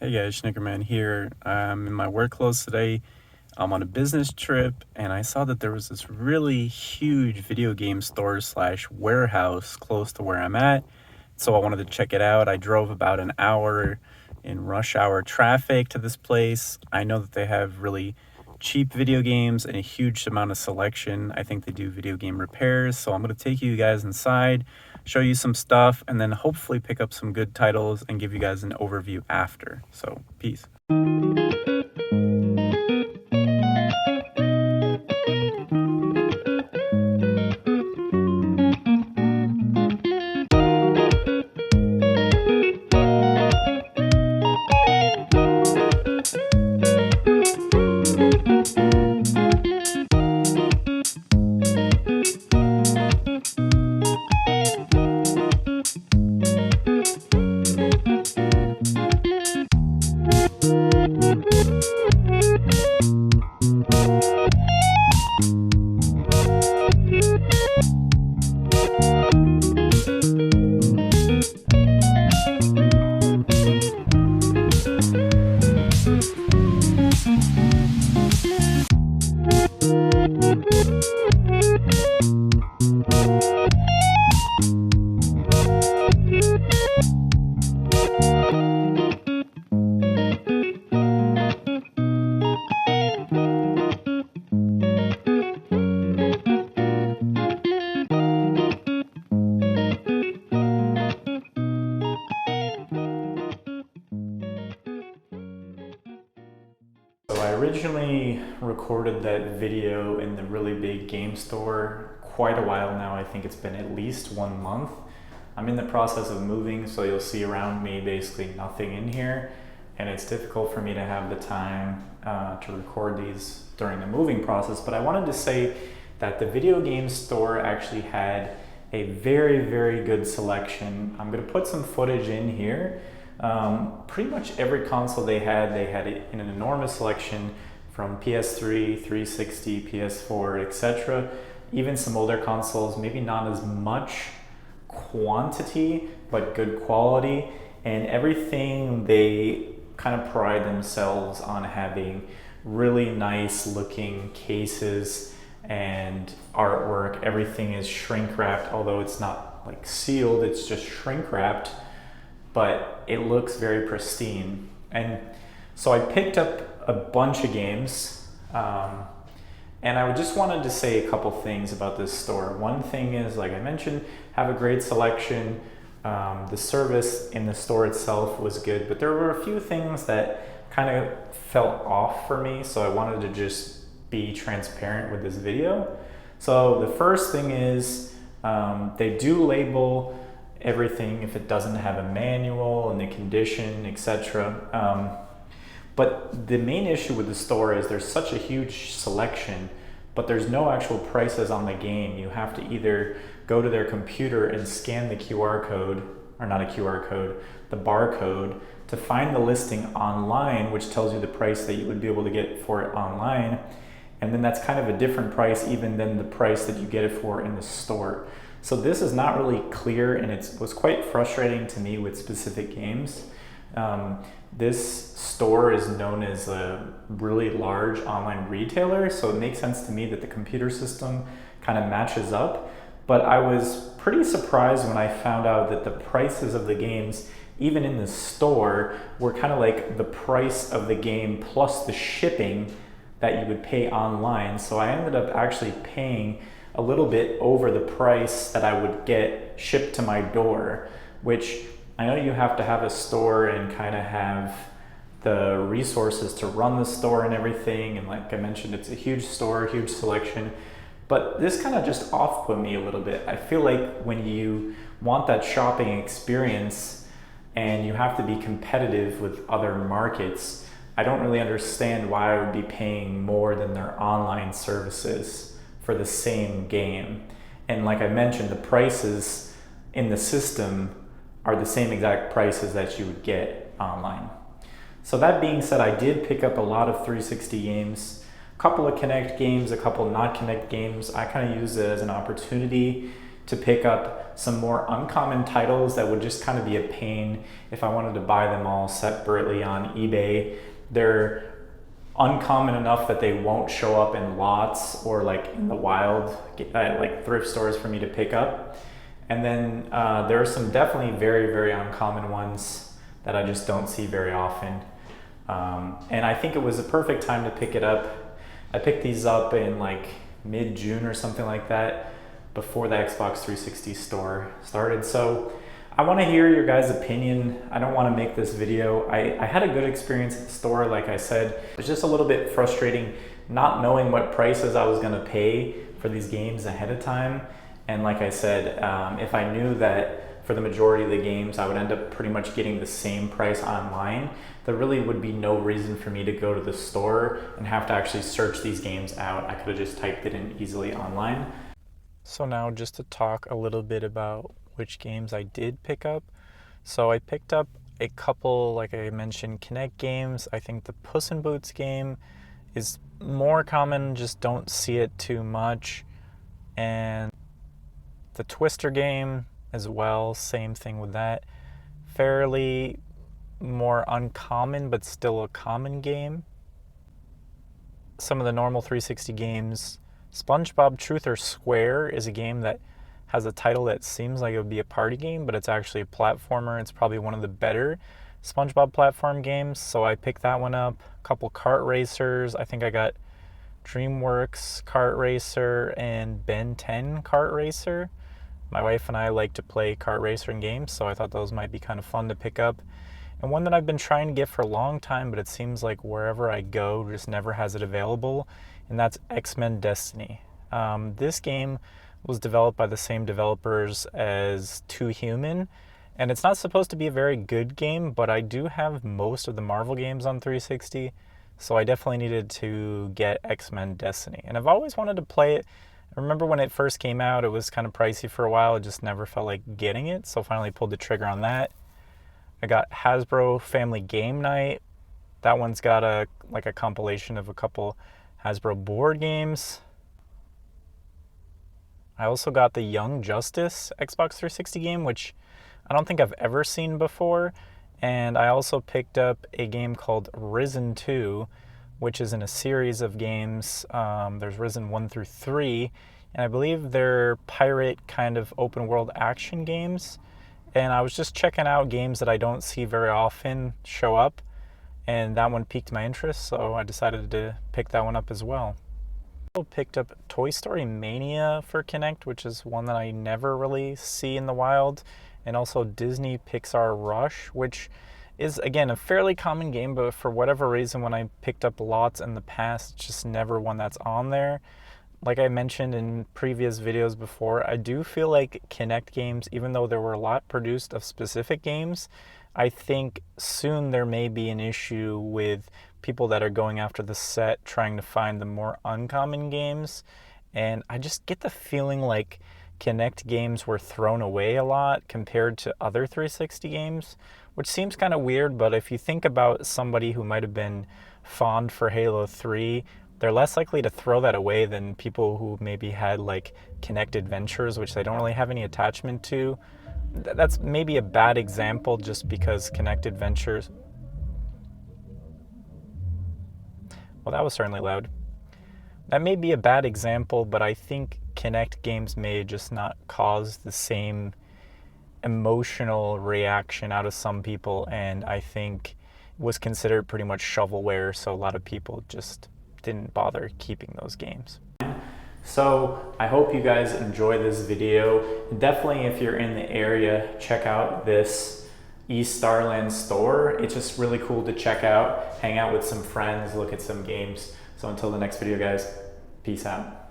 Hey guys, Shnickerman here. I'm in my work clothes today. I'm on a business trip and I saw that there was this really huge video game store slash warehouse close to where I'm at. So I wanted to check it out. I drove about an hour in rush hour traffic to this place. I know that they have really cheap video games and a huge amount of selection. I think they do video game repairs. So I'm going to take you guys inside, show you some stuff, and then hopefully pick up some good titles and give you guys an overview after. So, peace. So I originally recorded that video in the really big game store quite a while now. I think it's been at least 1 month. I'm in the process of moving, so you'll see around me basically nothing in here, and it's difficult for me to have the time to record these during the moving process. But I wanted to say that the video game store actually had a very good selection. I'm going to put some footage in here. Pretty much every console they had it in an enormous selection, from PS3, 360, PS4, etc. Even some older consoles, maybe not as much quantity, but good quality. And everything, they kind of pride themselves on having really nice looking cases and artwork. Everything is shrink wrapped, although it's not like sealed, it's just shrink wrapped, but it looks very pristine. And so I picked up a bunch of games, and I just wanted to say a couple things about this store. One thing is, like I mentioned, have a great selection. The service in the store itself was good, but there were a few things that kind of felt off for me, so I wanted to just be transparent with this video. So the first thing is, they do label everything if it doesn't have a manual and the condition, etc. But the main issue with the store is there's such a huge selection, but there's no actual prices on the game. You have to either go to their computer and scan the QR code, or not a QR code, the barcode, to find the listing online, which tells you the price that you would be able to get for it online. And then that's kind of a different price even than the price that you get it for in the store. So this is not really clear, and it was quite frustrating to me with specific games. This store is known as a really large online retailer, so it makes sense to me that the computer system kind of matches up. But I was pretty surprised when I found out that the prices of the games, even in the store, were kind of like the price of the game plus the shipping that you would pay online. So I ended up actually paying a little bit over the price that I would get shipped to my door, which I know you have to have a store and kind of have the resources to run the store and everything. And like I mentioned, it's a huge store, huge selection. But this kind of just off-put me a little bit. I feel like when you want that shopping experience and you have to be competitive with other markets, I don't really understand why I would be paying more than their online services for the same game. And like I mentioned, the prices in the system are the same exact prices that you would get online. So that being said, I did pick up a lot of 360 games, a couple of Kinect games, a couple not Kinect games. I kind of used it as an opportunity to pick up some more uncommon titles that would just kind of be a pain if I wanted to buy them all separately on eBay. They're uncommon enough that they won't show up in lots or like in the wild, like thrift stores for me to pick up. And then there are some definitely very, very uncommon ones that I just don't see very often. And I think it was a perfect time to pick it up. I picked these up in like mid-June or something like that, before the Xbox 360 store started. So I want to hear your guys' opinion. I don't want to make this video. I had a good experience at the store, like I said. It's just a little bit frustrating not knowing what prices I was going to pay for these games ahead of time. And like I said, if I knew that for the majority of the games I would end up pretty much getting the same price online, there really would be no reason for me to go to the store and have to actually search these games out. I could have just typed it in easily online. So now just to talk a little bit about which games I did pick up. So I picked up a couple, like I mentioned, Kinect games. I think the Puss in Boots game is more common, just don't see it too much. And the Twister game as well, same thing with that. Fairly more uncommon, but still a common game. Some of the normal 360 games, SpongeBob Truth or Square is a game that has a title that seems like it would be a party game, but it's actually a platformer. It's probably one of the better SpongeBob platform games, so I picked that one up. A couple kart racers. I think I got DreamWorks Kart Racer and Ben 10 Kart Racer. My wife and I like to play kart racing games, so I thought those might be kind of fun to pick up. And one that I've been trying to get for a long time, but it seems like wherever I go just never has it available, and that's X-Men Destiny. This game was developed by the same developers as Too Human, and it's not supposed to be a very good game, but I do have most of the Marvel games on 360, so I definitely needed to get X-Men Destiny. And I've always wanted to play it. I remember when it first came out, it was kind of pricey for a while. I just never felt like getting it, so finally pulled the trigger on that. I got Hasbro Family Game Night. That one's got a compilation of a couple Hasbro board games. I also got the Young Justice Xbox 360 game, which I don't think I've ever seen before. And I also picked up a game called Risen 2, which is in a series of games. There's Risen 1 through 3, and I believe they're pirate kind of open world action games. And I was just checking out games that I don't see very often show up, and that one piqued my interest, so I decided to pick that one up as well. I also picked up Toy Story Mania for Kinect, which is one that I never really see in the wild, and also Disney Pixar Rush, which is, again, a fairly common game, but for whatever reason, when I picked up lots in the past, it's just never one that's on there. Like I mentioned in previous videos before, I do feel like Kinect games, even though there were a lot produced of specific games, I think soon there may be an issue with people that are going after the set, trying to find the more uncommon games. And I just get the feeling like Kinect games were thrown away a lot compared to other 360 games, which seems kind of weird, but if you think about somebody who might have been fond for Halo 3, they're less likely to throw that away than people who maybe had like Kinect Adventures, which they don't really have any attachment to. That's maybe a bad example just because Kinect Adventures... Well, that was certainly loud. That may be a bad example, but I think Kinect games may just not cause the same emotional reaction out of some people, and I think was considered pretty much shovelware, so a lot of people just didn't bother keeping those games. So I hope you guys enjoy this video. Definitely, if you're in the area, check out this estarland store. It's just really cool to check out, hang out with some friends, look at some games. So until the next video, guys, peace out.